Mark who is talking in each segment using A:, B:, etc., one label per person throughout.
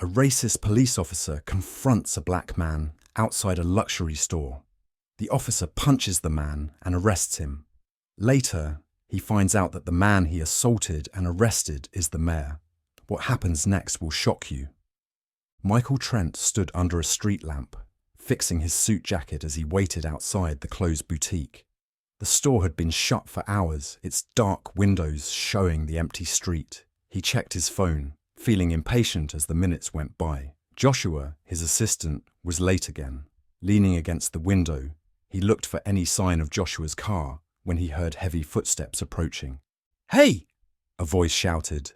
A: A racist police officer confronts a black man outside a luxury store. The officer punches the man and arrests him. Later, he finds out that the man he assaulted and arrested is the mayor. What happens next will shock you. Michael Trent stood under a street lamp, fixing his suit jacket as he waited outside the closed boutique. The store had been shut for hours, its dark windows showing the empty street. He checked his phone, feeling impatient as the minutes went by. Joshua, his assistant, was late again. Leaning against the window, he looked for any sign of Joshua's car when he heard heavy footsteps approaching. "Hey!" a voice shouted.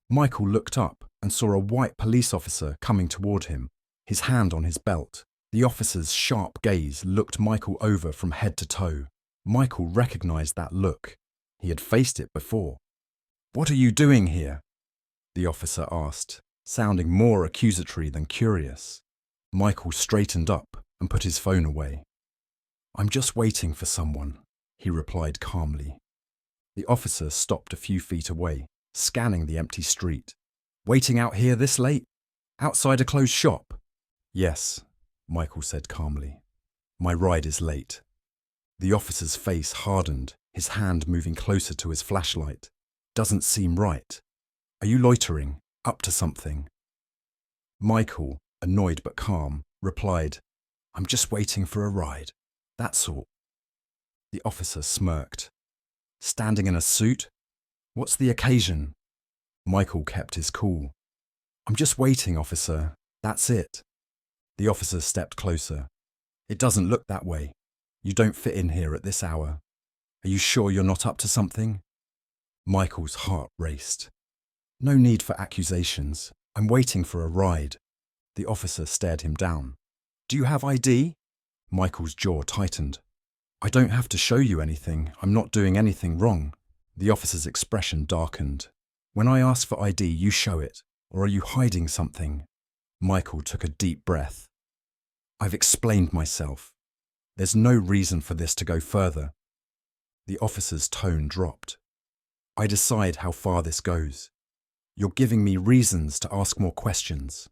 A: Michael looked up and saw a white police officer coming toward him, his hand on his belt. The officer's sharp gaze looked Michael over from head to toe. Michael recognized that look. He had faced it before. "What are you doing here?" the officer asked, sounding more accusatory than curious. Michael straightened up and put his phone away. "I'm just waiting for someone," he replied calmly. The officer stopped a few feet away, scanning the empty street. "Waiting out here this late? Outside a closed shop?" "Yes," Michael said calmly. "My ride is late." The officer's face hardened, his hand moving closer to his flashlight. "Doesn't seem right. Are you loitering? Up to something?" Michael, annoyed but calm, replied, "I'm just waiting for a ride. That's all." The officer smirked. "Standing in a suit? What's the occasion?" Michael kept his cool. "I'm just waiting, officer. That's it." The officer stepped closer. "It doesn't look that way. You don't fit in here at this hour. Are you sure you're not up to something?" Michael's heart raced. "No need for accusations. I'm waiting for a ride." The officer stared him down. "Do you have ID?" Michael's jaw tightened. "I don't have to show you anything. I'm not doing anything wrong." The officer's expression darkened. "When I ask for ID, you show it. Or are you hiding something?" Michael took a deep breath. "I've explained myself. There's no reason for this to go further." The officer's tone dropped. "I decide how far this goes. You're giving me reasons to ask more questions."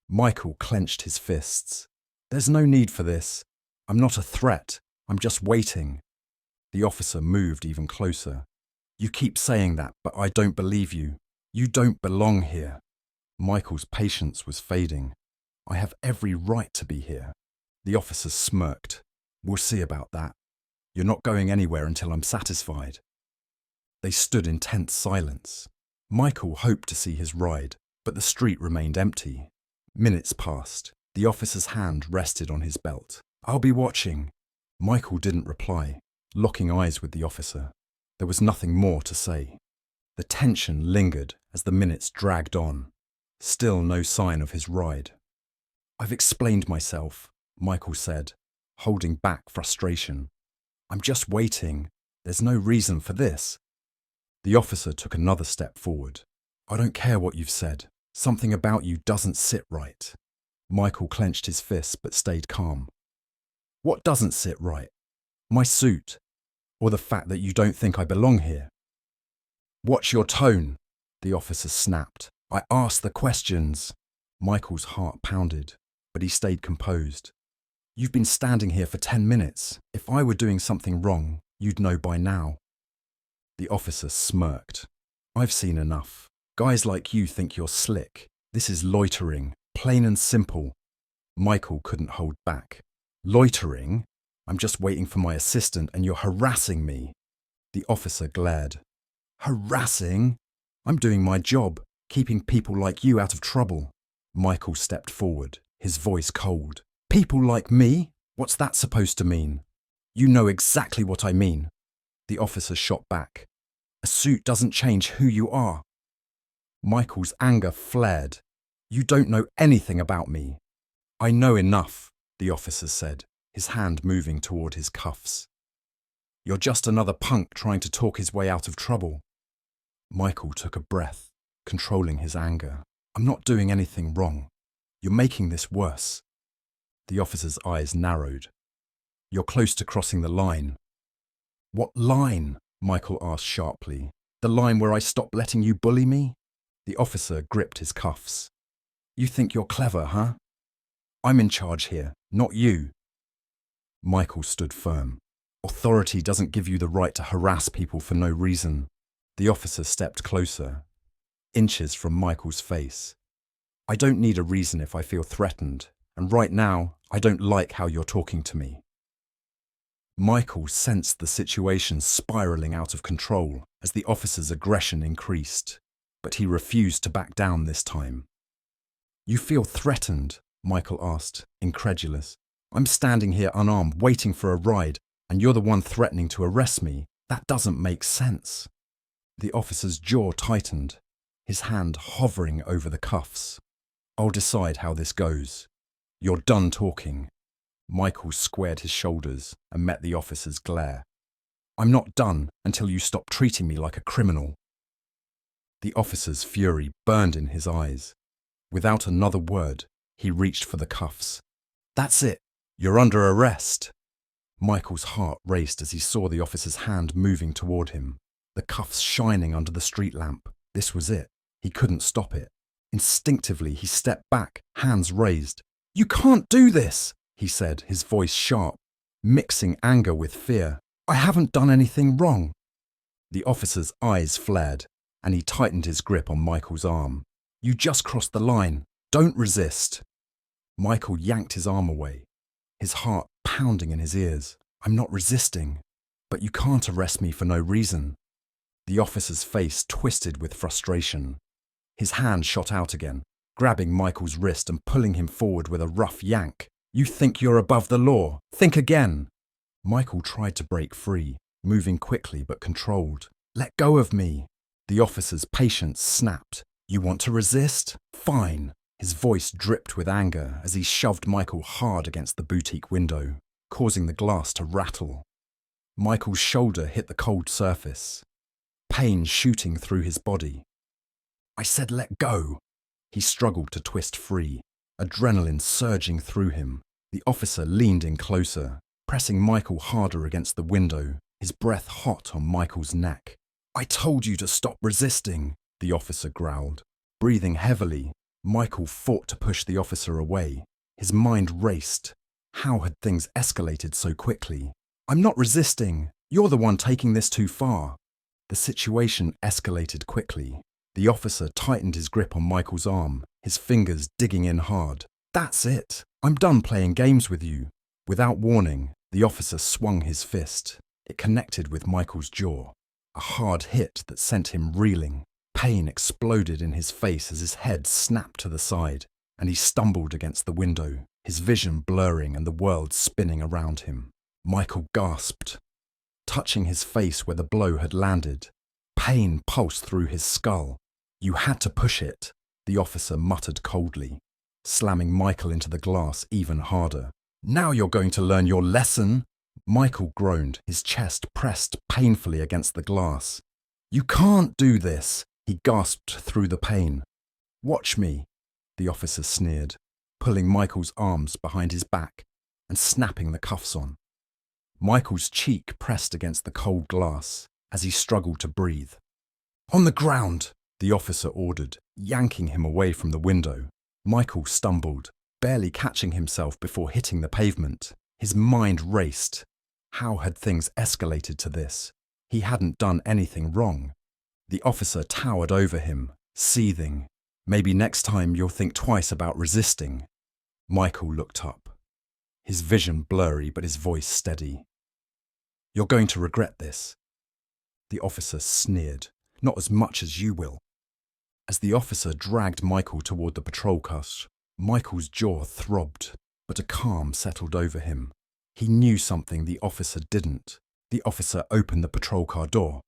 A: Michael clenched his fists. "There's no need for this. I'm not a threat. I'm just waiting." The officer moved even closer. "You keep saying that, but I don't believe you. You don't belong here." Michael's patience was fading. "I have every right to be here." The officer smirked. "We'll see about that. You're not going anywhere until I'm satisfied." They stood in tense silence. Michael hoped to see his ride, but the street remained empty. Minutes passed. The officer's hand rested on his belt. "I'll be watching." Michael didn't reply, locking eyes with the officer. There was nothing more to say. The tension lingered as the minutes dragged on. Still no sign of his ride. "I've explained myself," Michael said, holding back frustration. "I'm just waiting. There's no reason for this." The officer took another step forward. "I don't care what you've said. Something about you doesn't sit right." Michael clenched his fists but stayed calm. "What doesn't sit right? My suit? Or the fact that you don't think I belong here?" "Watch your tone," the officer snapped. "I asked the questions." Michael's heart pounded, but he stayed composed. "You've been standing here for 10 minutes. If I were doing something wrong, you'd know by now." The officer smirked. "I've seen enough. Guys like you think you're slick. This is loitering, plain and simple." Michael couldn't hold back. "Loitering? I'm just waiting for my assistant and you're harassing me." The officer glared. "Harassing? I'm doing my job, keeping people like you out of trouble." Michael stepped forward, his voice cold. "People like me? What's that supposed to mean?" "You know exactly what I mean." The officer shot back. "A suit doesn't change who you are." Michael's anger flared. "You don't know anything about me." "I know enough," the officer said, his hand moving toward his cuffs. "You're just another punk trying to talk his way out of trouble." Michael took a breath, controlling his anger. "I'm not doing anything wrong. You're making this worse." The officer's eyes narrowed. "You're close to crossing the line." "What line?" Michael asked sharply. "The line where I stop letting you bully me?" The officer gripped his cuffs. You think you're clever, huh? I'm in charge here, not you. Michael stood firm. Authority doesn't give you the right to harass people for no reason. The officer stepped closer, inches from Michael's face. I don't need a reason if I feel threatened, and right now, I don't like how you're talking to me. Michael sensed the situation spiraling out of control as the officer's aggression increased, but he refused to back down this time. You feel threatened? Michael asked, incredulous. I'm standing here unarmed, waiting for a ride, and you're the one threatening to arrest me. That doesn't make sense. The officer's jaw tightened, his hand hovering over the cuffs. I'll decide how this goes. You're done talking. Michael squared his shoulders and met the officer's glare. I'm not done until you stop treating me like a criminal. The officer's fury burned in his eyes. Without another word, he reached for the cuffs. That's it. You're under arrest. Michael's heart raced as he saw the officer's hand moving toward him, the cuffs shining under the street lamp. This was it. He couldn't stop it. Instinctively, he stepped back, hands raised. You can't do this, he said, his voice sharp, mixing anger with fear. I haven't done anything wrong. The officer's eyes flared, and he tightened his grip on Michael's arm. You just crossed the line. Don't resist. Michael yanked his arm away, his heart pounding in his ears. I'm not resisting, but you can't arrest me for no reason. The officer's face twisted with frustration. His hand shot out again, grabbing Michael's wrist and pulling him forward with a rough yank. You think you're above the law? Think again. Michael tried to break free, moving quickly but controlled. Let go of me. The officer's patience snapped. You want to resist? Fine. His voice dripped with anger as he shoved Michael hard against the boutique window, causing the glass to rattle. Michael's shoulder hit the cold surface, pain shooting through his body. I said let go. He struggled to twist free, adrenaline surging through him. The officer leaned in closer, pressing Michael harder against the window, his breath hot on Michael's neck. I told you to stop resisting, the officer growled. Breathing heavily, Michael fought to push the officer away. His mind raced. How had things escalated so quickly? I'm not resisting. You're the one taking this too far. The situation escalated quickly. The officer tightened his grip on Michael's arm, his fingers digging in hard. That's it. I'm done playing games with you. Without warning, the officer swung his fist. It connected with Michael's jaw. A hard hit that sent him reeling. Pain exploded in his face as his head snapped to the side, and he stumbled against the window, his vision blurring and the world spinning around him. Michael gasped, touching his face where the blow had landed. Pain pulsed through his skull. You had to push it, the officer muttered coldly, slamming Michael into the glass even harder. Now you're going to learn your lesson. Michael groaned, his chest pressed painfully against the glass. You can't do this, he gasped through the pain. Watch me, the officer sneered, pulling Michael's arms behind his back and snapping the cuffs on. Michael's cheek pressed against the cold glass as he struggled to breathe. On the ground, the officer ordered, yanking him away from the window. Michael stumbled, barely catching himself before hitting the pavement. His mind raced. How had things escalated to this? He hadn't done anything wrong. The officer towered over him, seething. Maybe next time you'll think twice about resisting. Michael looked up, his vision blurry but his voice steady. You're going to regret this. The officer sneered. Not as much as you will. As the officer dragged Michael toward the patrol car, Michael's jaw throbbed, but a calm settled over him. He knew something the officer didn't. The officer opened the patrol car door.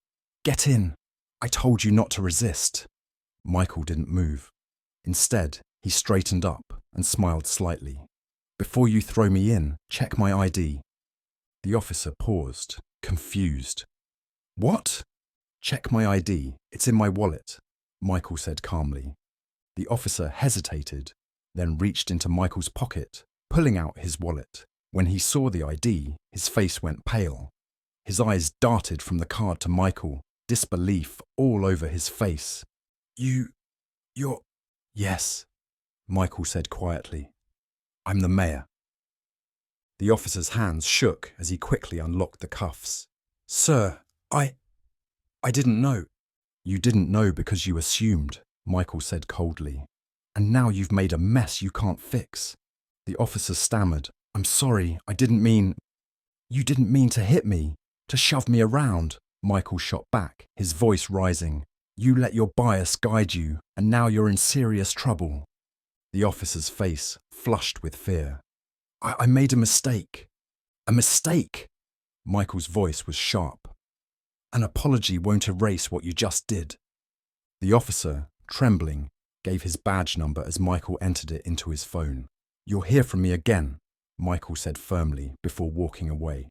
A: Get in. I told you not to resist. Michael didn't move. Instead, he straightened up and smiled slightly. Before you throw me in, check my ID. The officer paused, confused. What? Check my ID. It's in my wallet, Michael said calmly. The officer hesitated, then reached into Michael's pocket, pulling out his wallet. When he saw the ID, his face went pale. His eyes darted from the card to Michael, disbelief all over his face. You're... Yes. Michael said quietly. I'm the mayor. The officer's hands shook as he quickly unlocked the cuffs. Sir, I didn't know. You didn't know because you assumed, Michael said coldly. And now you've made a mess you can't fix. The officer stammered. I'm sorry, I didn't mean... You didn't mean to hit me, to shove me around, Michael shot back, his voice rising. You let your bias guide you, and now you're in serious trouble. The officer's face flushed with fear. I made a mistake. A mistake? Michael's voice was sharp. An apology won't erase what you just did. The officer, trembling, gave his badge number as Michael entered it into his phone. You'll hear from me again, Michael said firmly before walking away.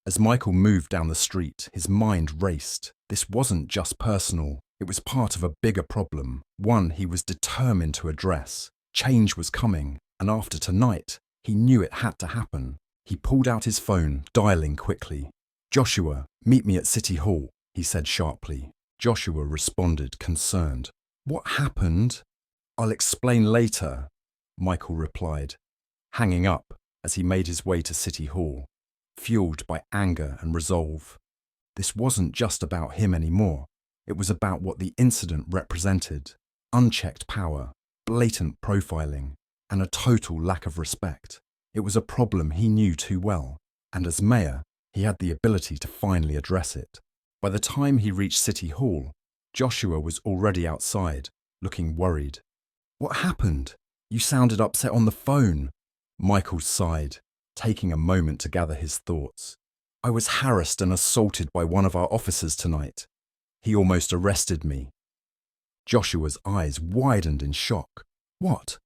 A: As Michael moved down the street, his mind raced. This wasn't just personal. It was part of a bigger problem, one he was determined to address. Change was coming, and after tonight, he knew it had to happen. He pulled out his phone, dialing quickly. Joshua, meet me at City Hall, he said sharply. Joshua responded, concerned. What happened? I'll explain later, Michael replied, hanging up as he made his way to City Hall, fueled by anger and resolve. This wasn't just about him anymore. It was about what the incident represented: unchecked power, blatant profiling, and a total lack of respect. It was a problem he knew too well, and as mayor, he had the ability to finally address it. By the time he reached City Hall, Joshua was already outside, looking worried. What happened? You sounded upset on the phone. Michael sighed, taking a moment to gather his thoughts. I was harassed and assaulted by one of our officers tonight. He almost arrested me. Joshua's eyes widened in shock. What?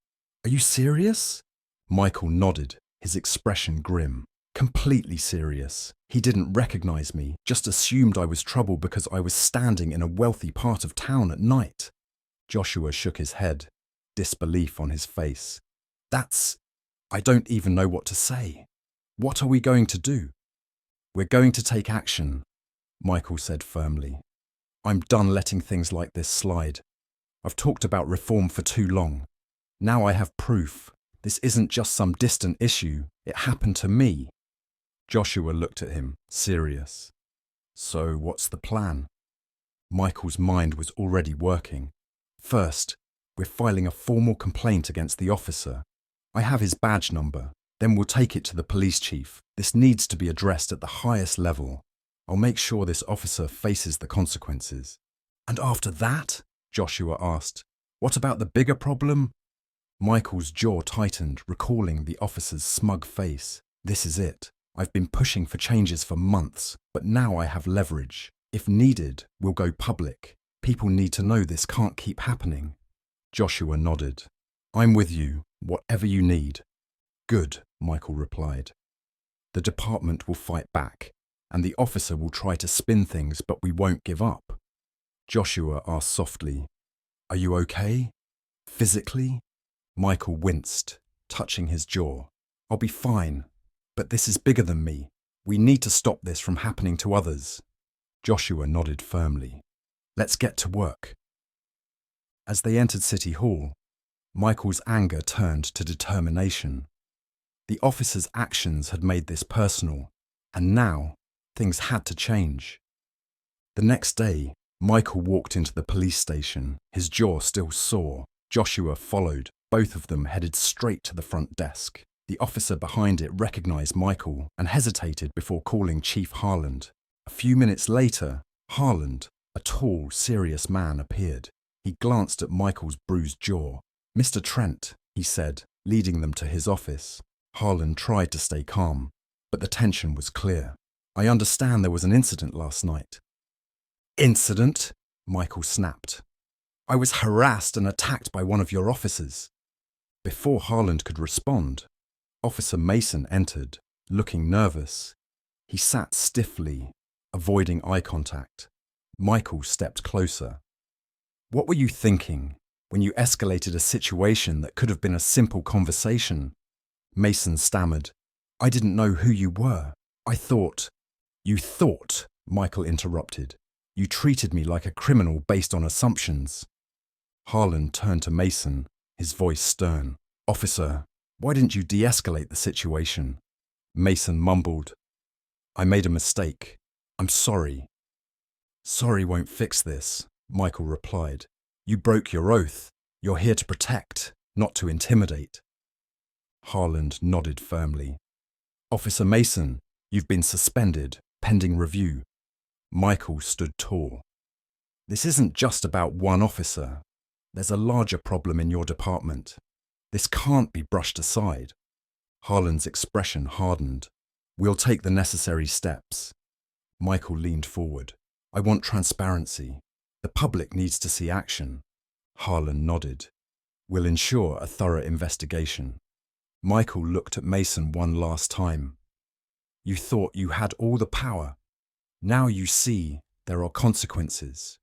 A: Are you serious? Michael nodded, his expression grim. Completely serious. He didn't recognize me, just assumed I was trouble because I was standing in a wealthy part of town at night. Joshua shook his head, disbelief on his face. I don't even know what to say. What are we going to do? We're going to take action, Michael said firmly. I'm done letting things like this slide. I've talked about reform for too long. Now I have proof. This isn't just some distant issue. It happened to me. Joshua looked at him, serious. So what's the plan? Michael's mind was already working. First, we're filing a formal complaint against the officer. I have his badge number. Then we'll take it to the police chief. This needs to be addressed at the highest level. I'll make sure this officer faces the consequences. And after that? Joshua asked. What about the bigger problem? Michael's jaw tightened, recalling the officer's smug face. This is it. I've been pushing for changes for months, but now I have leverage. If needed, we'll go public. People need to know this can't keep happening. Joshua nodded. I'm with you, whatever you need. Good, Michael replied. The department will fight back, and the officer will try to spin things, but we won't give up. Joshua asked softly, Are you okay? Physically? Michael winced, touching his jaw. I'll be fine, but this is bigger than me. We need to stop this from happening to others. Joshua nodded firmly. Let's get to work. As they entered City Hall, Michael's anger turned to determination. The officer's actions had made this personal, and now things had to change. The next day, Michael walked into the police station, his jaw still sore. Joshua followed. Both of them headed straight to the front desk. The officer behind it recognized Michael and hesitated before calling Chief Harland. A few minutes later, Harland, a tall, serious man, appeared. He glanced at Michael's bruised jaw. Mr. Trent, he said, leading them to his office. Harland tried to stay calm, but the tension was clear. I understand there was an incident last night. Incident? Michael snapped. I was harassed and attacked by one of your officers. Before Harland could respond, Officer Mason entered, looking nervous. He sat stiffly, avoiding eye contact. Michael stepped closer. What were you thinking when you escalated a situation that could have been a simple conversation? Mason stammered. I didn't know who you were. I thought... You thought, Michael interrupted. You treated me like a criminal based on assumptions. Harland turned to Mason. his voice stern. "Officer, why didn't you de-escalate the situation?" Mason mumbled. "I made a mistake. I'm sorry." "Sorry won't fix this," Michael replied. "You broke your oath. You're here to protect, not to intimidate." Harland nodded firmly. "Officer Mason, you've been suspended, pending review." Michael stood tall. "This isn't just about one officer. There's a larger problem in your department. This can't be brushed aside." Harland's expression hardened. "We'll take the necessary steps." Michael leaned forward. "I want transparency. The public needs to see action." Harland nodded. "We'll ensure a thorough investigation." Michael looked at Mason one last time. "You thought you had all the power. Now you see there are consequences."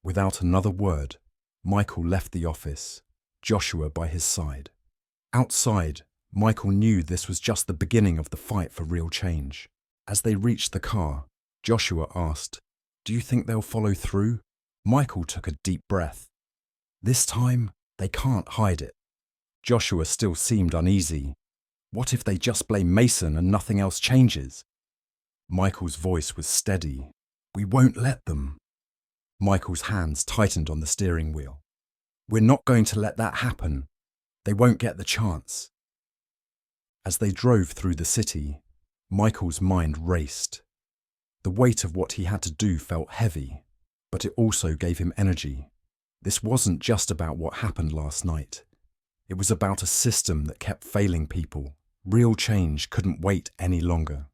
A: Without another word, Michael left the office, Joshua by his side. Outside, Michael knew this was just the beginning of the fight for real change. As they reached the car, Joshua asked, "Do you think they'll follow through?" Michael took a deep breath. "This time, they can't hide it." Joshua still seemed uneasy. "What if they just blame Mason and nothing else changes?" Michael's voice was steady. "We won't let them." Michael's hands tightened on the steering wheel. "We're not going to let that happen. They won't get the chance." As they drove through the city, Michael's mind raced. The weight of what he had to do felt heavy, but it also gave him energy. This wasn't just about what happened last night. It was about a system that kept failing people. Real change couldn't wait any longer.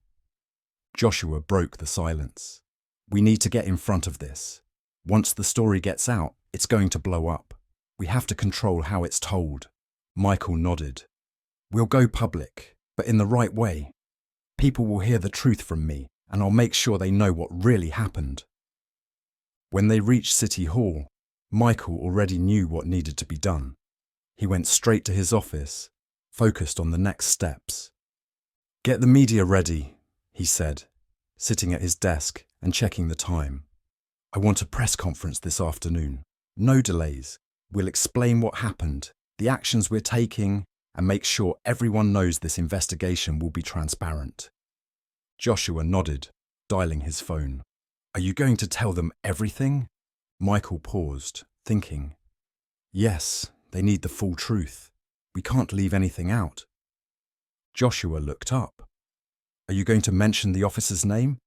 A: Joshua broke the silence. "We need to get in front of this. Once the story gets out, it's going to blow up. We have to control how it's told." Michael nodded. "We'll go public, but in the right way. People will hear the truth from me, and I'll make sure they know what really happened." When they reached City Hall, Michael already knew what needed to be done. He went straight to his office, focused on the next steps. "Get the media ready," he said, sitting at his desk and checking the time. "I want a press conference this afternoon. No delays. We'll explain what happened, the actions we're taking, and make sure everyone knows this investigation will be transparent." Joshua nodded, dialing his phone. "Are you going to tell them everything?" Michael paused, thinking. "Yes, they need the full truth. We can't leave anything out." Joshua looked up. "Are you going to mention the officer's name?"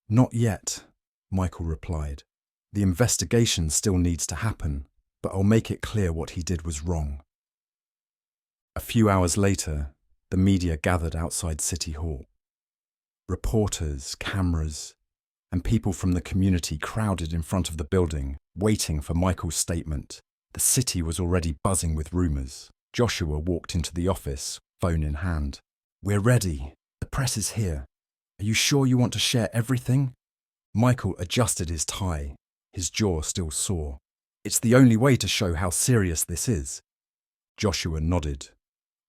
A: "Not yet," Michael replied. "The investigation still needs to happen, but I'll make it clear what he did was wrong." A few hours later, the media gathered outside City Hall. Reporters, cameras, and people from the community crowded in front of the building, waiting for Michael's statement. The city was already buzzing with rumours. Joshua walked into the office, phone in hand. "We're ready. The press is here. Are you sure you want to share everything?" Michael adjusted his tie, his jaw still sore. "It's the only way to show how serious this is." Joshua nodded.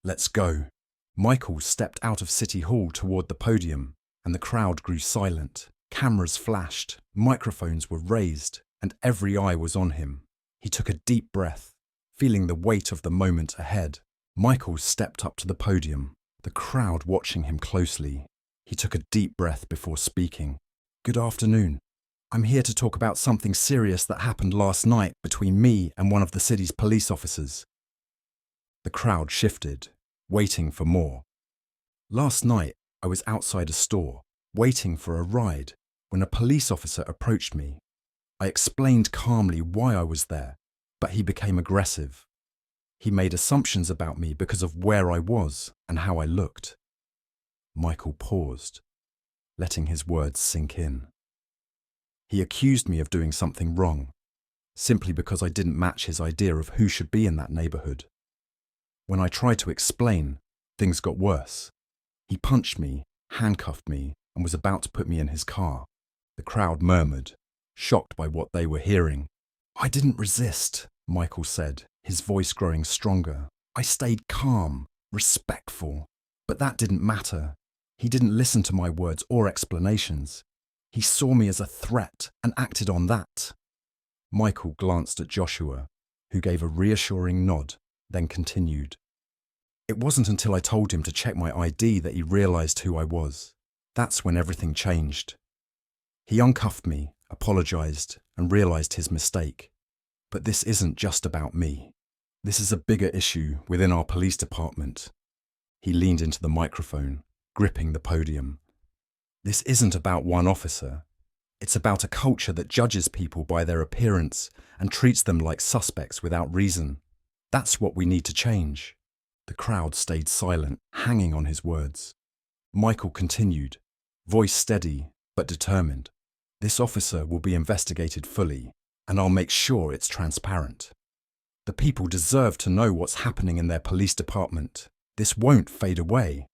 A: "Let's go." Michael stepped out of City Hall toward the podium, and the crowd grew silent. Cameras flashed, microphones were raised, and every eye was on him. He took a deep breath, feeling the weight of the moment ahead. Michael stepped up to the podium, the crowd watching him closely. He took a deep breath before speaking. "Good afternoon. I'm here to talk about something serious that happened last night between me and one of the city's police officers." The crowd shifted, waiting for more. "Last night, I was outside a store, waiting for a ride, when a police officer approached me. I explained calmly why I was there, but he became aggressive. He made assumptions about me because of where I was and how I looked." Michael paused, letting his words sink in. "He accused me of doing something wrong, simply because I didn't match his idea of who should be in that neighbourhood. When I tried to explain, things got worse. He punched me, handcuffed me, and was about to put me in his car." The crowd murmured, shocked by what they were hearing. "I didn't resist," Michael said, his voice growing stronger. "I stayed calm, respectful, but that didn't matter. He didn't listen to my words or explanations. He saw me as a threat and acted on that." Michael glanced at Joshua, who gave a reassuring nod. then continued. It wasn't until I told him to check my ID that he realized who I was. That's when everything changed. He uncuffed me, apologized, and realized his mistake. But this isn't just about me. This is a bigger issue within our police department. He leaned into the microphone, gripping the podium. This isn't about one officer. It's about a culture that judges people by their appearance and treats them like suspects without reason. That's what we need to change. The crowd stayed silent, hanging on his words. Michael continued, voice steady but determined. This officer will be investigated fully, and I'll make sure it's transparent. The people deserve to know what's happening in their police department. This won't fade away.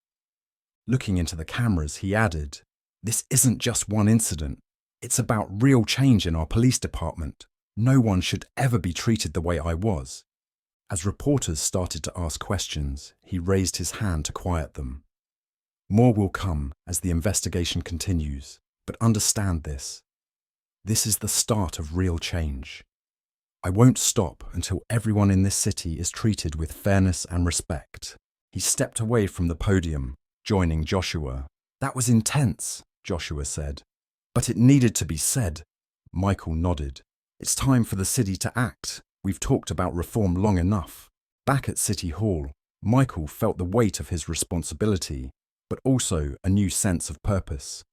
A: Looking into the cameras, he added, this isn't just one incident. It's about real change in our police department. No one should ever be treated the way I was. As reporters started to ask questions, he raised his hand to quiet them. More will come as the investigation continues, but understand this. This is the start of real change. I won't stop until everyone in this city is treated with fairness and respect. He stepped away from the podium, joining Joshua. That was intense, Joshua said. But it needed to be said. Michael nodded. It's time for the city to act. We've talked about reform long enough. Back at City Hall, Michael felt the weight of his responsibility, but also a new sense of purpose.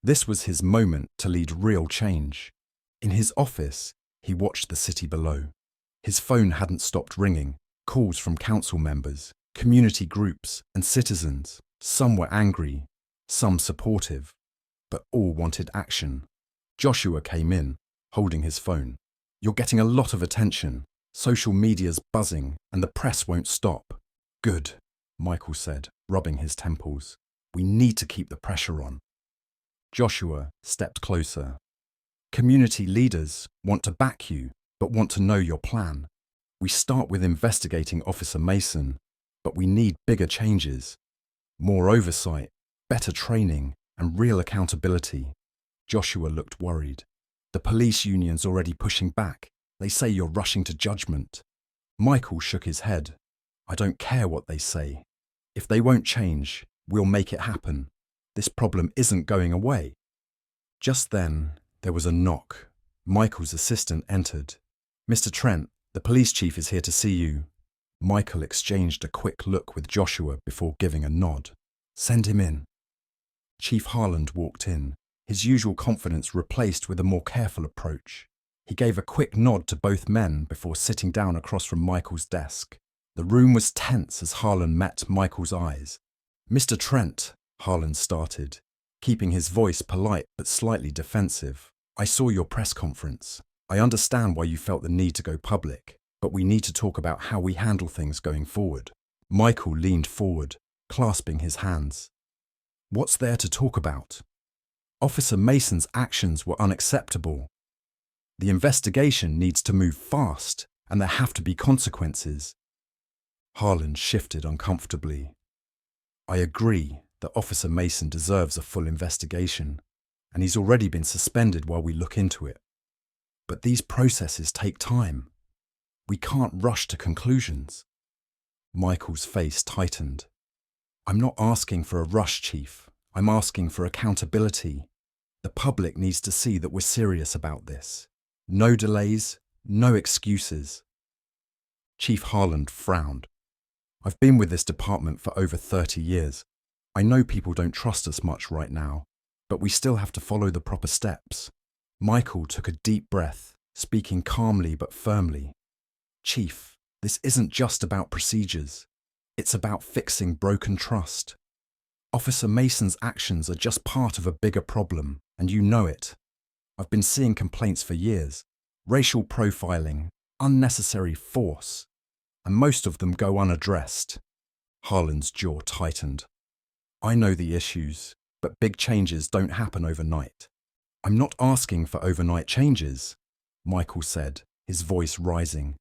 A: This was his moment to lead real change. In his office, he watched the city below. His phone hadn't stopped ringing. Calls from council members, community groups, and citizens. Some were angry, some supportive, but all wanted action. Joshua came in, holding his phone. You're getting a lot of attention. Social media's buzzing, and the press won't stop. Good, Michael said, rubbing his temples. We need to keep the pressure on. Joshua stepped closer. Community leaders want to back you, but want to know your plan. We start with investigating Officer Mason, but we need bigger changes. More oversight, better training, and real accountability. Joshua looked worried. The police union's already pushing back. They say you're rushing to judgment. Michael shook his head. I don't care what they say. If they won't change, we'll make it happen. This problem isn't going away. Just then, there was a knock. Michael's assistant entered. Mr. Trent, the police chief is here to see you. Michael exchanged a quick look with Joshua before giving a nod. Send him in. Chief Harland walked in, his usual confidence replaced with a more careful approach. He gave a quick nod to both men before sitting down across from Michael's desk. The room was tense as Harland met Michael's eyes. Mr. Trent, Harland started, keeping his voice polite but slightly defensive. I saw your press conference. I understand why you felt the need to go public, but we need to talk about how we handle things going forward. Michael leaned forward, clasping his hands. What's there to talk about? Officer Mason's actions were unacceptable. The investigation needs to move fast, and there have to be consequences. Harland shifted uncomfortably. I agree that Officer Mason deserves a full investigation, and he's already been suspended while we look into it. But these processes take time. We can't rush to conclusions. Michael's face tightened. I'm not asking for a rush, Chief. I'm asking for accountability. The public needs to see that we're serious about this. No delays, no excuses. Chief Harland frowned. I've been with this department for over 30 years. I know people don't trust us much right now, but we still have to follow the proper steps. Michael took a deep breath, speaking calmly but firmly. Chief, this isn't just about procedures. It's about fixing broken trust. Officer Mason's actions are just part of a bigger problem, and you know it. I've been seeing complaints for years. Racial profiling, unnecessary force, and most of them go unaddressed. Harland's jaw tightened. I know the issues, but big changes don't happen overnight. I'm not asking for overnight changes, Michael said, his voice rising.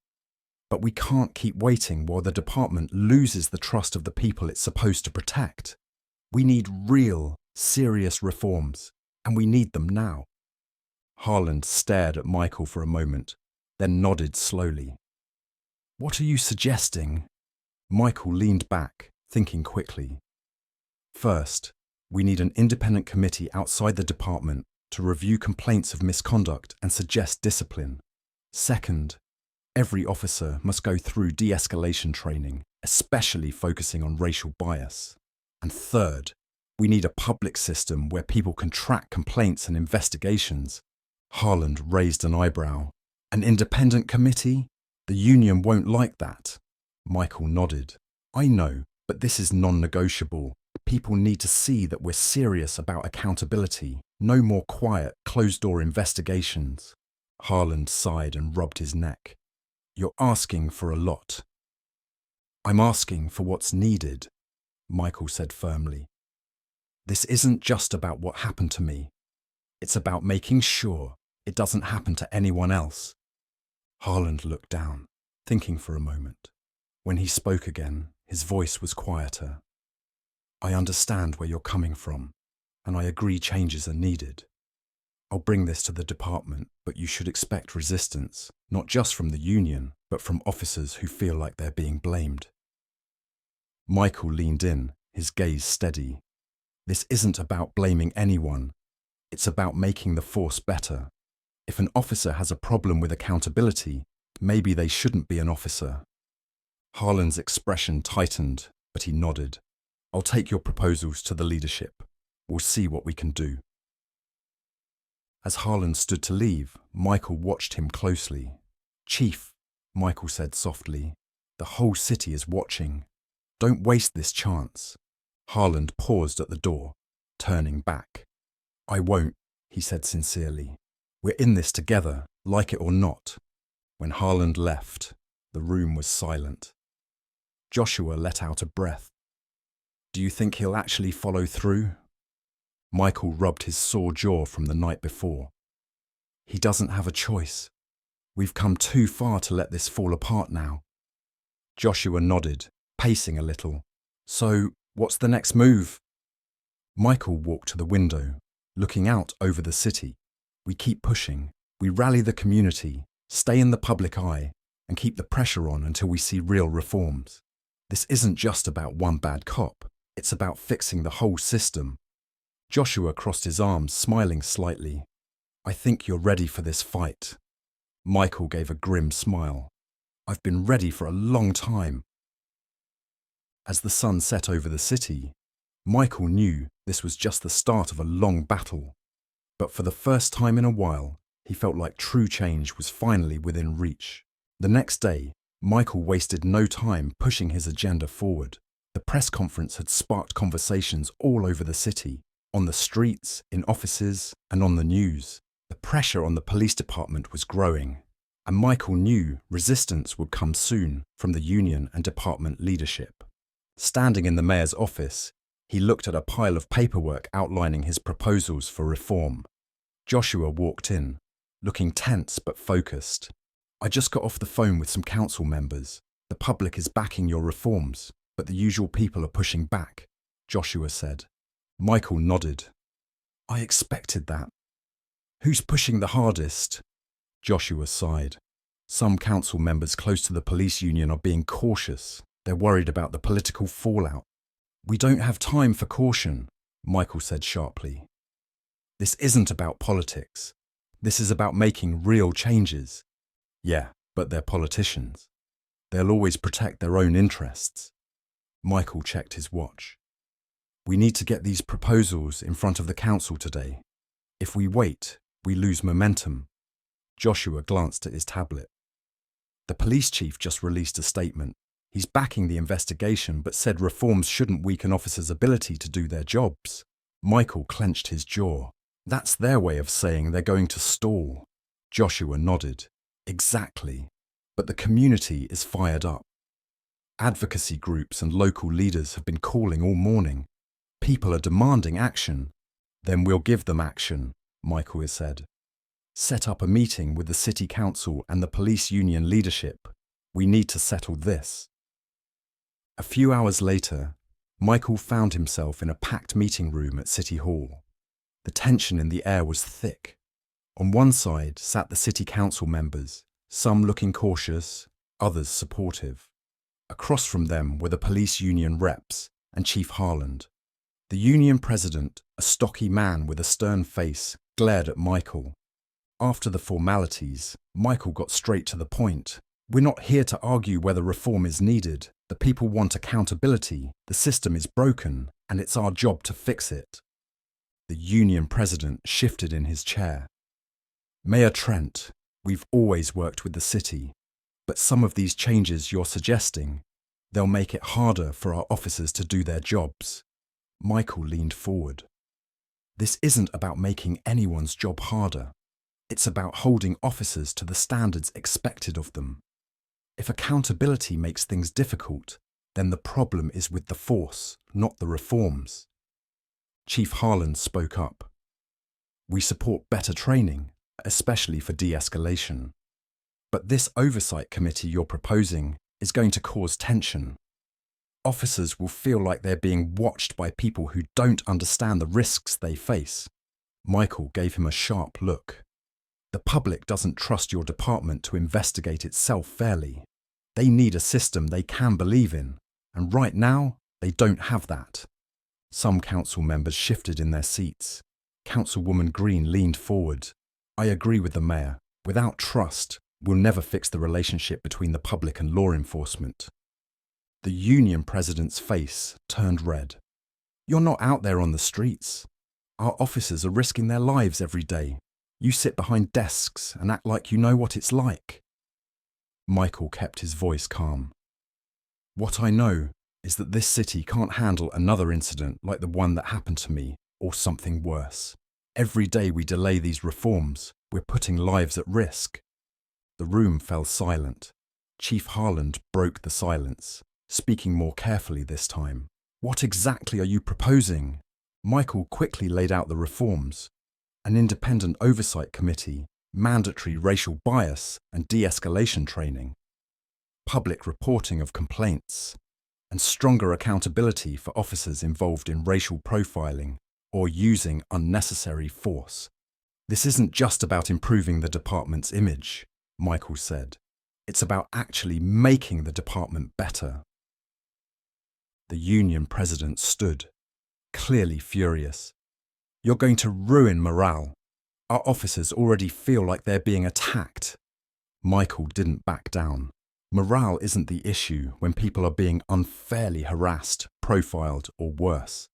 A: But we can't keep waiting while the department loses the trust of the people it's supposed to protect. We need real, serious reforms, and we need them now. Harland stared at Michael for a moment, then nodded slowly. What are you suggesting? Michael leaned back, thinking quickly. First, we need an independent committee outside the department to review complaints of misconduct and suggest discipline. Second, every officer must go through de-escalation training, especially focusing on racial bias. And third, we need a public system where people can track complaints and investigations. Harland raised an eyebrow. An independent committee? The union won't like that. Michael nodded. I know, but this is non-negotiable. People need to see that we're serious about accountability. No more quiet, closed-door investigations. Harland sighed and rubbed his neck. You're asking for a lot. I'm asking for what's needed, Michael said firmly. This isn't just about what happened to me. It's about making sure it doesn't happen to anyone else. Harland looked down, thinking for a moment. When he spoke again, his voice was quieter. I understand where you're coming from, and I agree changes are needed. I'll bring this to the department, but you should expect resistance, not just from the union, but from officers who feel like they're being blamed. Michael leaned in, his gaze steady. This isn't about blaming anyone. It's about making the force better. If an officer has a problem with accountability, maybe they shouldn't be an officer. Harland's expression tightened, but he nodded. I'll take your proposals to the leadership. We'll see what we can do. As Harland stood to leave, Michael watched him closely. Chief, Michael said softly, the whole city is watching. Don't waste this chance. Harland paused at the door, turning back. I won't, he said sincerely. We're in this together, like it or not. When Harland left, the room was silent. Joshua let out a breath. Do you think he'll actually follow through? Michael rubbed his sore jaw from the night before. He doesn't have a choice. We've come too far to let this fall apart now. Joshua nodded, pacing a little. So, what's the next move? Michael walked to the window, looking out over the city. We keep pushing. We rally the community, stay in the public eye, and keep the pressure on until we see real reforms. This isn't just about one bad cop. It's about fixing the whole system. Joshua crossed his arms, smiling slightly. I think you're ready for this fight. Michael gave a grim smile. I've been ready for a long time. As the sun set over the city, Michael knew this was just the start of a long battle. But for the first time in a while, he felt like true change was finally within reach. The next day, Michael wasted no time pushing his agenda forward. The press conference had sparked conversations all over the city, on the streets, in offices, and on the news. The pressure on the police department was growing, and Michael knew resistance would come soon from the union and department leadership. Standing in the mayor's office, he looked at a pile of paperwork outlining his proposals for reform. Joshua walked in, looking tense but focused. I just got off the phone with some council members. The public is backing your reforms, but the usual people are pushing back, Joshua said. Michael nodded. I expected that. Who's pushing the hardest? Joshua sighed. Some council members close to the police union are being cautious. They're worried about the political fallout. We don't have time for caution, Michael said sharply. This isn't about politics. This is about making real changes. Yeah, but they're politicians. They'll always protect their own interests. Michael checked his watch. We need to get these proposals in front of the council today. If we wait, we lose momentum. Joshua glanced at his tablet. The police chief just released a statement. He's backing the investigation but said reforms shouldn't weaken officers' ability to do their jobs. Michael clenched his jaw. That's their way of saying they're going to stall. Joshua nodded. Exactly. But the community is fired up. Advocacy groups and local leaders have been calling all morning. People are demanding action. Then we'll give them action, Michael has said. Set up a meeting with the city council and the police union leadership. We need to settle this. A few hours later, Michael found himself in a packed meeting room at City Hall. The tension in the air was thick. On one side sat the city council members, some looking cautious, others supportive. Across from them were the police union reps and Chief Harland. The union president, a stocky man with a stern face, glared at Michael. After the formalities, Michael got straight to the point. We're not here to argue whether reform is needed. The people want accountability. The system is broken, and it's our job to fix it. The union president shifted in his chair. Mayor Trent, we've always worked with the city, but some of these changes you're suggesting, they'll make it harder for our officers to do their jobs. Michael leaned forward. This isn't about making anyone's job harder. It's about holding officers to the standards expected of them. If accountability makes things difficult, then the problem is with the force, not the reforms. Chief Harland spoke up. We support better training, especially for de-escalation. But this oversight committee you're proposing is going to cause tension. Officers will feel like they're being watched by people who don't understand the risks they face. Michael gave him a sharp look. The public doesn't trust your department to investigate itself fairly. They need a system they can believe in, and right now, they don't have that. Some council members shifted in their seats. Councilwoman Green leaned forward. I agree with the mayor. Without trust, we'll never fix the relationship between the public and law enforcement. The union president's face turned red. You're not out there on the streets. Our officers are risking their lives every day. You sit behind desks and act like you know what it's like. Michael kept his voice calm. What I know is that this city can't handle another incident like the one that happened to me, or something worse. Every day we delay these reforms, we're putting lives at risk. The room fell silent. Chief Harland broke the silence, speaking more carefully this time. What exactly are you proposing? Michael quickly laid out the reforms. An independent oversight committee, mandatory racial bias and de-escalation training, public reporting of complaints, and stronger accountability for officers involved in racial profiling or using unnecessary force. This isn't just about improving the department's image, Michael said. It's about actually making the department better. The union president stood, clearly furious. You're going to ruin morale. Our officers already feel like they're being attacked. Michael didn't back down. Morale isn't the issue when people are being unfairly harassed, profiled, or worse.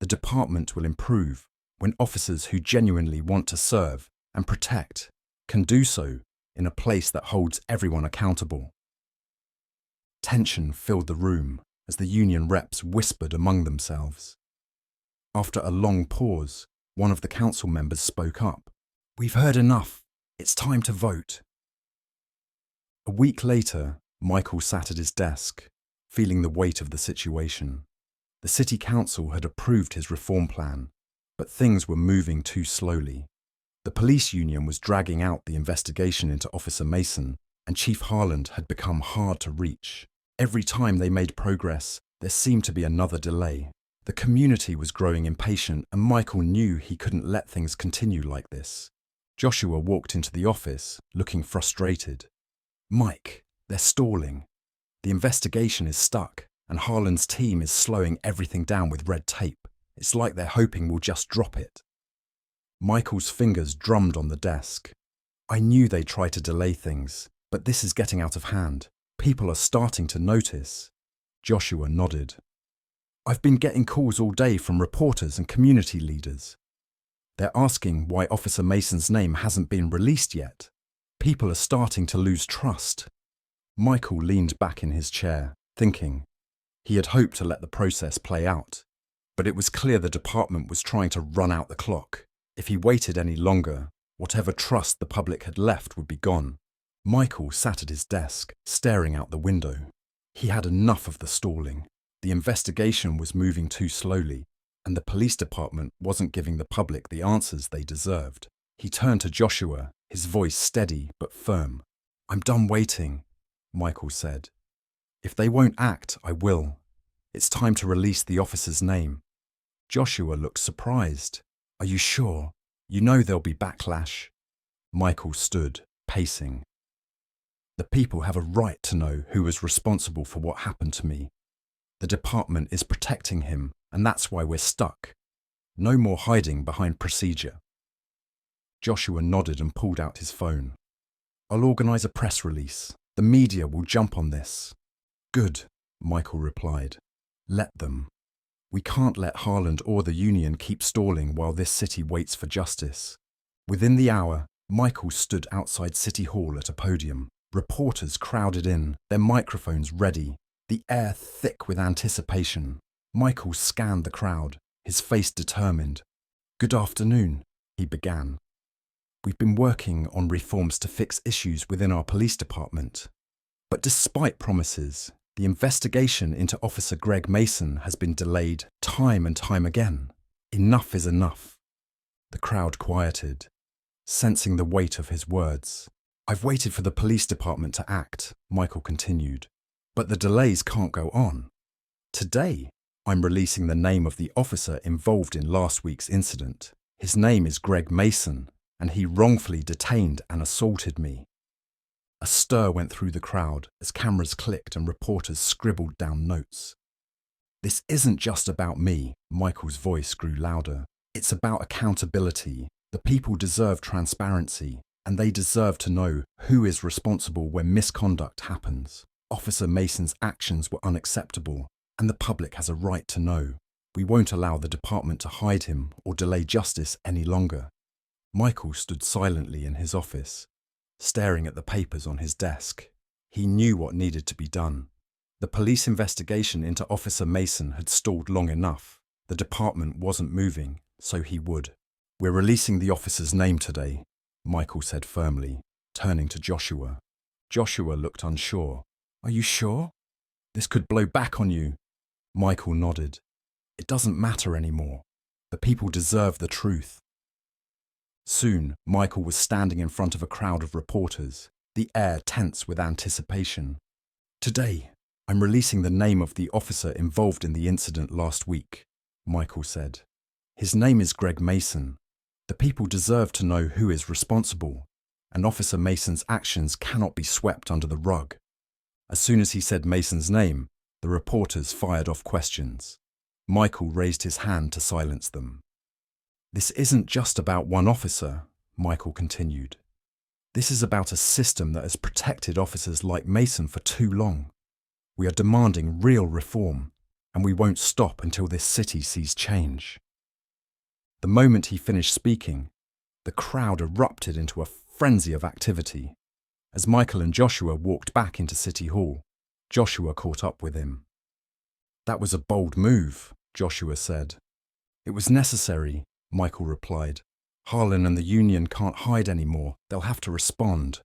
A: The department will improve when officers who genuinely want to serve and protect can do so in a place that holds everyone accountable. Tension filled the room as the union reps whispered among themselves. After a long pause, one of the council members spoke up. We've heard enough. It's time to vote. A week later, Michael sat at his desk, feeling the weight of the situation. The city council had approved his reform plan, but things were moving too slowly. The police union was dragging out the investigation into Officer Mason, and Chief Harland had become hard to reach. Every time they made progress, there seemed to be another delay. The community was growing impatient, and Michael knew he couldn't let things continue like this. Joshua walked into the office, looking frustrated. Mike, they're stalling. The investigation is stuck, and Harland's team is slowing everything down with red tape. It's like they're hoping we'll just drop it. Michael's fingers drummed on the desk. I knew they'd try to delay things, but this is getting out of hand. People are starting to notice. Joshua nodded. I've been getting calls all day from reporters and community leaders. They're asking why Officer Mason's name hasn't been released yet. People are starting to lose trust. Michael leaned back in his chair, thinking. He had hoped to let the process play out, but it was clear the department was trying to run out the clock. If he waited any longer, whatever trust the public had left would be gone. Michael sat at his desk, staring out the window. He had enough of the stalling. The investigation was moving too slowly, and the police department wasn't giving the public the answers they deserved. He turned to Joshua, his voice steady but firm. I'm done waiting, Michael said. If they won't act, I will. It's time to release the officer's name. Joshua looked surprised. Are you sure? You know there'll be backlash. Michael stood, pacing. The people have a right to know who is responsible for what happened to me. The department is protecting him, and that's why we're stuck. No more hiding behind procedure. Joshua nodded and pulled out his phone. I'll organise a press release. The media will jump on this. Good, Michael replied. Let them. We can't let Harland or the union keep stalling while this city waits for justice. Within the hour, Michael stood outside City Hall at a podium. Reporters crowded in, their microphones ready, the air thick with anticipation. Michael scanned the crowd, his face determined. Good afternoon, he began. We've been working on reforms to fix issues within our police department. But despite promises, the investigation into Officer Greg Mason has been delayed time and time again. Enough is enough. The crowd quieted, sensing the weight of his words. I've waited for the police department to act, Michael continued. But the delays can't go on. Today, I'm releasing the name of the officer involved in last week's incident. His name is Greg Mason, and he wrongfully detained and assaulted me. A stir went through the crowd as cameras clicked and reporters scribbled down notes. This isn't just about me, Michael's voice grew louder. It's about accountability. The people deserve transparency, and they deserve to know who is responsible when misconduct happens. Officer Mason's actions were unacceptable, and the public has a right to know. We won't allow the department to hide him or delay justice any longer. Michael stood silently in his office, staring at the papers on his desk. He knew what needed to be done. The police investigation into Officer Mason had stalled long enough. The department wasn't moving, so he would. We're releasing the officer's name today, Michael said firmly, turning to Joshua. Joshua looked unsure. Are you sure? This could blow back on you. Michael nodded. It doesn't matter anymore. The people deserve the truth. Soon, Michael was standing in front of a crowd of reporters, the air tense with anticipation. Today, I'm releasing the name of the officer involved in the incident last week, Michael said. His name is Greg Mason. The people deserve to know who is responsible, and Officer Mason's actions cannot be swept under the rug. As soon as he said Mason's name, the reporters fired off questions. Michael raised his hand to silence them. This isn't just about one officer, Michael continued. This is about a system that has protected officers like Mason for too long. We are demanding real reform, and we won't stop until this city sees change. The moment he finished speaking, the crowd erupted into a frenzy of activity. As Michael and Joshua walked back into City Hall, Joshua caught up with him. That was a bold move, Joshua said. It was necessary, Michael replied. Harlan and the union can't hide anymore. They'll have to respond.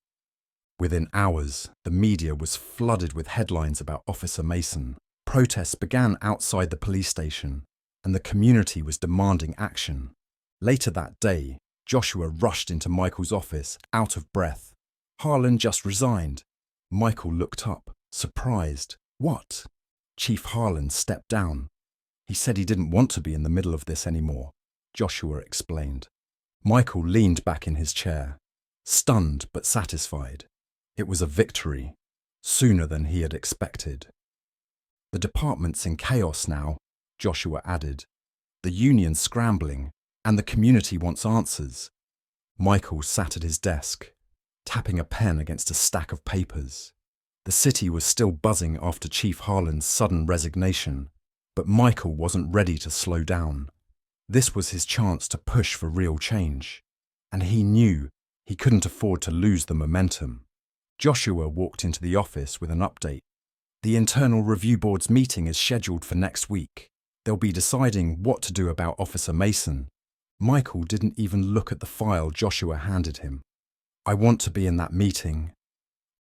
A: Within hours, the media was flooded with headlines about Officer Mason. Protests began outside the police station, and the community was demanding action. Later that day, Joshua rushed into Michael's office, out of breath. Harlan just resigned. Michael looked up, surprised. What? Chief Harlan stepped down. He said he didn't want to be in the middle of this anymore, Joshua explained. Michael leaned back in his chair, stunned but satisfied. It was a victory, sooner than he had expected. The department's in chaos now, Joshua added. The union's scrambling, and the community wants answers. Michael sat at his desk, tapping a pen against a stack of papers. The city was still buzzing after Chief Harlan's sudden resignation, but Michael wasn't ready to slow down. This was his chance to push for real change, and he knew he couldn't afford to lose the momentum. Joshua walked into the office with an update. The Internal Review Board's meeting is scheduled for next week. They'll be deciding what to do about Officer Mason. Michael didn't even look at the file Joshua handed him. I want to be in that meeting.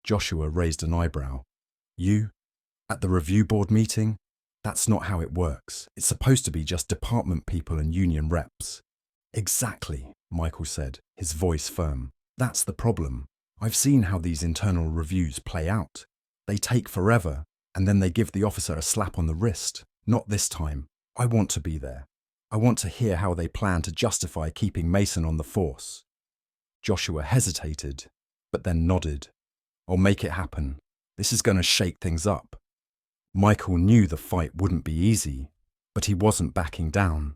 A: Joshua raised an eyebrow. You? At the Review Board meeting? That's not how it works. It's supposed to be just department people and union reps. Exactly, Michael said, his voice firm. That's the problem. I've seen how these internal reviews play out. They take forever, and then they give the officer a slap on the wrist. Not this time. I want to be there. I want to hear how they plan to justify keeping Mason on the force. Joshua hesitated, but then nodded. I'll make it happen. This is going to shake things up. Michael knew the fight wouldn't be easy, but he wasn't backing down.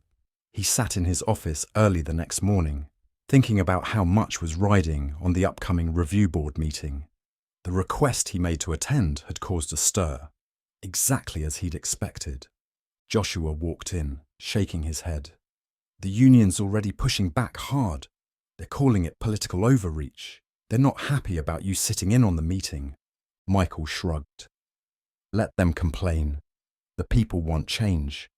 A: He sat in his office early the next morning, thinking about how much was riding on the upcoming review board meeting. The request he made to attend had caused a stir, exactly as he'd expected. Joshua walked in, shaking his head. The union's already pushing back hard. They're calling it political overreach. They're not happy about you sitting in on the meeting. Michael shrugged. Let them complain. The people want change,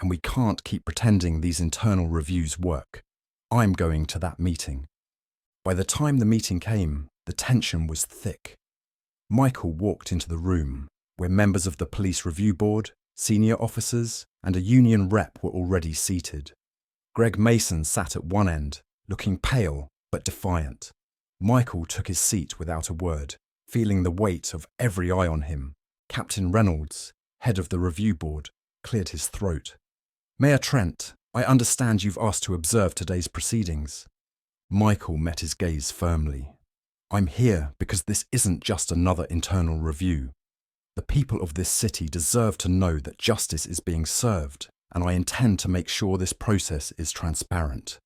A: and we can't keep pretending these internal reviews work. I'm going to that meeting. By the time the meeting came, the tension was thick. Michael walked into the room, where members of the police review board, senior officers, and a union rep were already seated. Greg Mason sat at one end, looking pale but defiant. Michael took his seat without a word, feeling the weight of every eye on him. Captain Reynolds, head of the review board, cleared his throat. Mayor Trent, I understand you've asked to observe today's proceedings. Michael met his gaze firmly. I'm here because this isn't just another internal review. The people of this city deserve to know that justice is being served, and I intend to make sure this process is transparent.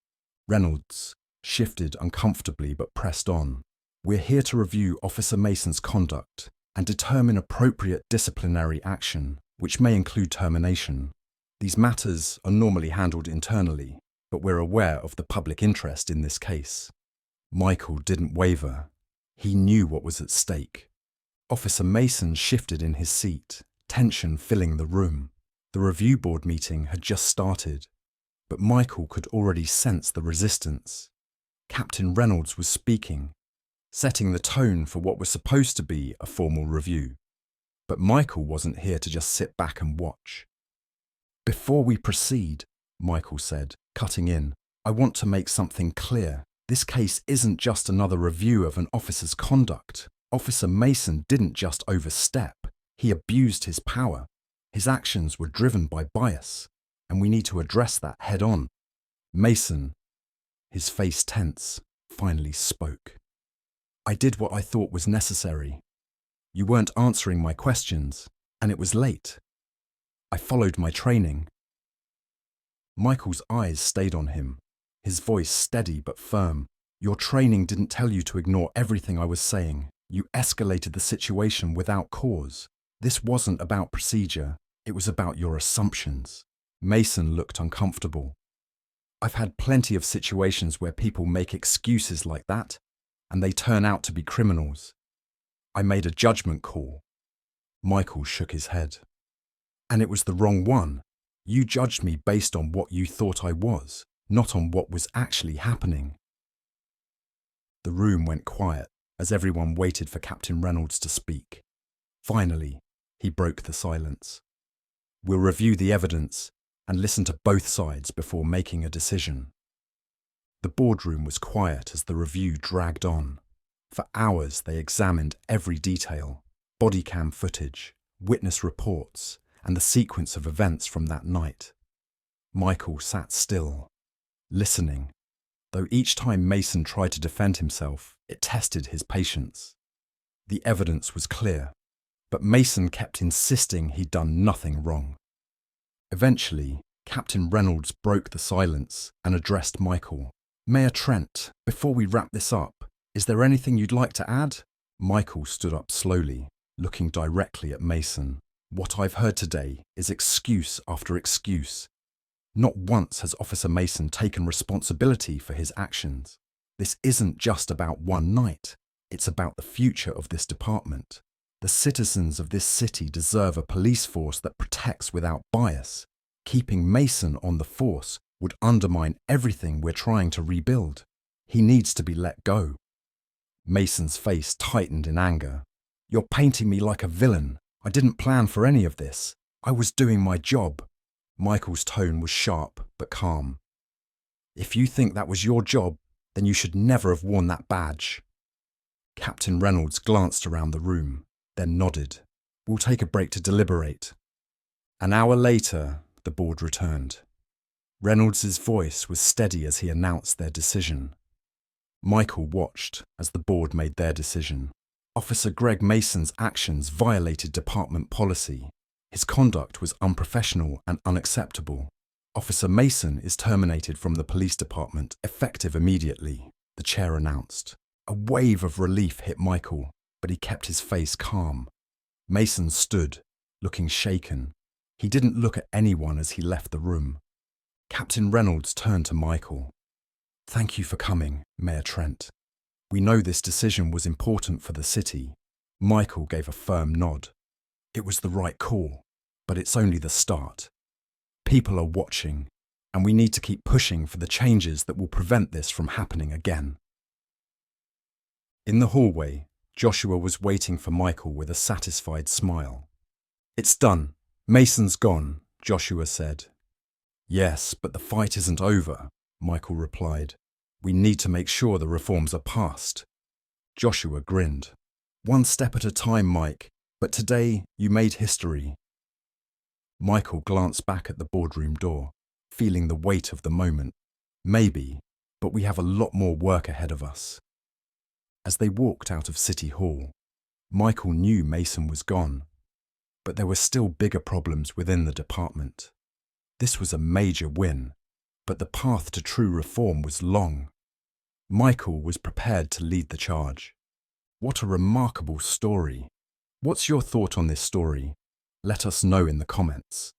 A: Reynolds shifted uncomfortably but pressed on. We're here to review Officer Mason's conduct and determine appropriate disciplinary action, which may include termination. These matters are normally handled internally, but we're aware of the public interest in this case. Michael didn't waver. He knew what was at stake. Officer Mason shifted in his seat, tension filling the room. The review board meeting had just started, but Michael could already sense the resistance. Captain Reynolds was speaking, setting the tone for what was supposed to be a formal review. But Michael wasn't here to just sit back and watch. Before we proceed, Michael said, cutting in, I want to make something clear. This case isn't just another review of an officer's conduct. Officer Mason didn't just overstep, he abused his power. His actions were driven by bias, and we need to address that head on. Mason, his face tense, finally spoke. I did what I thought was necessary. You weren't answering my questions, and it was late. I followed my training. Michael's eyes stayed on him, his voice steady but firm. Your training didn't tell you to ignore everything I was saying. You escalated the situation without cause. This wasn't about procedure, it was about your assumptions. Mason looked uncomfortable. I've had plenty of situations where people make excuses like that, and they turn out to be criminals. I made a judgment call. Michael shook his head. And it was the wrong one. You judged me based on what you thought I was, not on what was actually happening. The room went quiet as everyone waited for Captain Reynolds to speak. Finally, he broke the silence. We'll review the evidence and listen to both sides before making a decision. The boardroom was quiet as the review dragged on. For hours they examined every detail, body cam footage, witness reports, and the sequence of events from that night. Michael sat still, listening, though each time Mason tried to defend himself, it tested his patience. The evidence was clear, but Mason kept insisting he'd done nothing wrong. Eventually, Captain Reynolds broke the silence and addressed Michael. Mayor Trent, before we wrap this up, is there anything you'd like to add? Michael stood up slowly, looking directly at Mason. What I've heard today is excuse after excuse. Not once has Officer Mason taken responsibility for his actions. This isn't just about one night. It's about the future of this department. The citizens of this city deserve a police force that protects without bias. Keeping Mason on the force would undermine everything we're trying to rebuild. He needs to be let go. Mason's face tightened in anger. You're painting me like a villain. I didn't plan for any of this. I was doing my job. Michael's tone was sharp but calm. If you think that was your job, then you should never have worn that badge. Captain Reynolds glanced around the room, then nodded. We'll take a break to deliberate. An hour later, the board returned. Reynolds's voice was steady as he announced their decision. Michael watched as the board made their decision. Officer Greg Mason's actions violated department policy. His conduct was unprofessional and unacceptable. Officer Mason is terminated from the police department, effective immediately, the chair announced. A wave of relief hit Michael, but he kept his face calm. Mason stood, looking shaken. He didn't look at anyone as he left the room. Captain Reynolds turned to Michael. "Thank you for coming, Mayor Trent. We know this decision was important for the city." Michael gave a firm nod. "It was the right call, but it's only the start. People are watching, and we need to keep pushing for the changes that will prevent this from happening again." In the hallway, Joshua was waiting for Michael with a satisfied smile. "It's done. Mason's gone," Joshua said. "Yes, but the fight isn't over," Michael replied. "We need to make sure the reforms are passed." Joshua grinned. "One step at a time, Mike, but today you made history." Michael glanced back at the boardroom door, feeling the weight of the moment. Maybe, but we have a lot more work ahead of us. As they walked out of City Hall, Michael knew Mason was gone, but there were still bigger problems within the department. This was a major win, but the path to true reform was long. Michael was prepared to lead the charge. What a remarkable story. What's your thought on this story? Let us know in the comments.